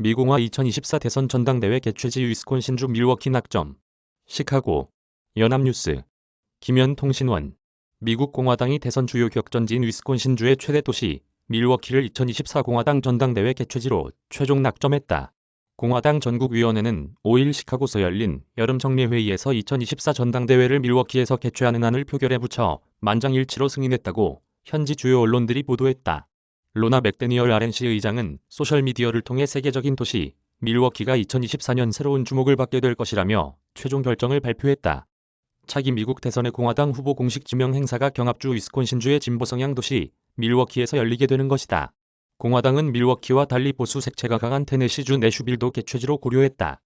미공화 2024 대선 전당대회 개최지 위스콘신주 밀워키 낙점. 시카고. 연합뉴스. 김현통신원. 미국 공화당이 대선 주요 격전지인 위스콘신주의 최대 도시 밀워키를 2024 공화당 전당대회 개최지로 최종 낙점했다. 공화당 전국위원회는 5일 시카고에서 열린 여름정례회의에서 2024 전당대회를 밀워키에서 개최하는 안을 표결에 붙여 만장일치로 승인했다고 현지 주요 언론들이 보도했다. 로나 맥데니얼 RNC 의장은 소셜미디어를 통해 세계적인 도시 밀워키가 2024년 새로운 주목을 받게 될 것이라며 최종 결정을 발표했다. 차기 미국 대선의 공화당 후보 공식 지명 행사가 경합주 위스콘신주의 진보 성향 도시 밀워키에서 열리게 되는 것이다. 공화당은 밀워키와 달리 보수 색채가 강한 테네시주 내슈빌도 개최지로 고려했다.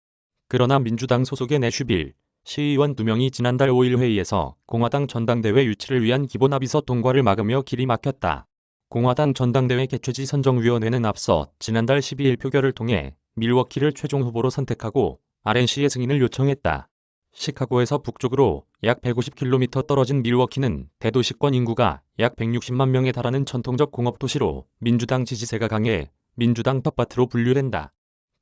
그러나 민주당 소속의 내슈빌 시의원 2명이 지난달 5일 회의에서 공화당 전당대회 유치를 위한 기본 합의서 통과를 막으며 길이 막혔다. 공화당 전당대회 개최지 선정위원회는 앞서 지난달 12일 표결을 통해 밀워키를 최종 후보로 선택하고 RNC의 승인을 요청했다. 시카고에서 북쪽으로 약 150km 떨어진 밀워키는 대도시권 인구가 약 160만 명에 달하는 전통적 공업도시로 민주당 지지세가 강해 민주당 텃밭으로 분류된다.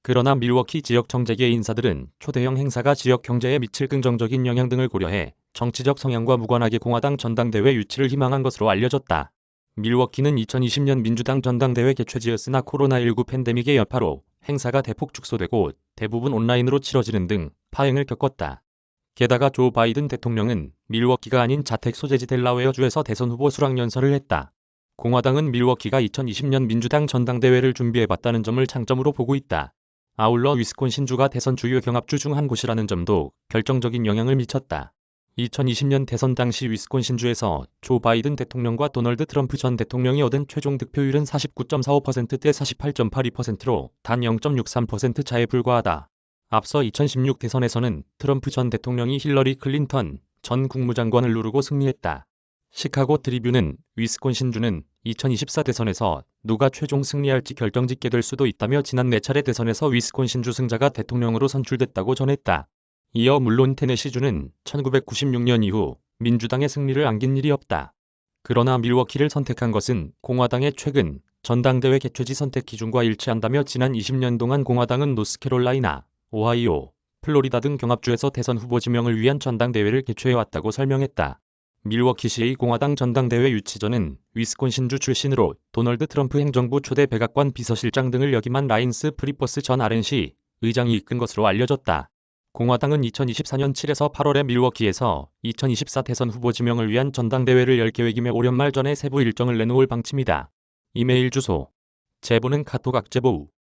그러나 밀워키 지역 정재계 인사들은 초대형 행사가 지역 경제에 미칠 긍정적인 영향 등을 고려해 정치적 성향과 무관하게 공화당 전당대회 유치를 희망한 것으로 알려졌다. 밀워키는 2020년 민주당 전당대회 개최지였으나 코로나19 팬데믹의 여파로 행사가 대폭 축소되고 대부분 온라인으로 치러지는 등 파행을 겪었다. 게다가 조 바이든 대통령은 밀워키가 아닌 자택 소재지 델라웨어주에서 대선 후보 수락연설을 했다. 공화당은 밀워키가 2020년 민주당 전당대회를 준비해봤다는 점을 장점으로 보고 있다. 아울러 위스콘신주가 대선 주요 경합주 중 한 곳이라는 점도 결정적인 영향을 미쳤다. 2020년 대선 당시 위스콘신주에서 조 바이든 대통령과 도널드 트럼프 전 대통령이 얻은 최종 득표율은 49.45%대 48.82%로 단 0.63% 차에 불과하다. 앞서 2016 대선에서는 트럼프 전 대통령이 힐러리 클린턴 전 국무장관을 누르고 승리했다. 시카고 트리뷴은 위스콘신주는 2024 대선에서 누가 최종 승리할지 결정짓게 될 수도 있다며 지난 4차례 대선에서 위스콘신주 승자가 대통령으로 선출됐다고 전했다. 이어 물론 테네시주는 1996년 이후 민주당의 승리를 안긴 일이 없다. 그러나 밀워키를 선택한 것은 공화당의 최근 전당대회 개최지 선택 기준과 일치한다며 지난 20년 동안 공화당은 노스캐롤라이나, 오하이오, 플로리다 등 경합주에서 대선 후보 지명을 위한 전당대회를 개최해왔다고 설명했다. 밀워키시의 공화당 전당대회 유치 전은 위스콘신주 출신으로 도널드 트럼프 행정부 초대 백악관 비서실장 등을 역임한 라인스 프리퍼스 전 RNC 의장이 이끈 것으로 알려졌다. 공화당은 2024년 7에서 8월에 밀워키에서 2024 대선 후보 지명을 위한 전당대회를 열 계획이며 올 연말 전에 세부 일정을 내놓을 방침이다. 이메일 주소. 제보는 카톡 악제보우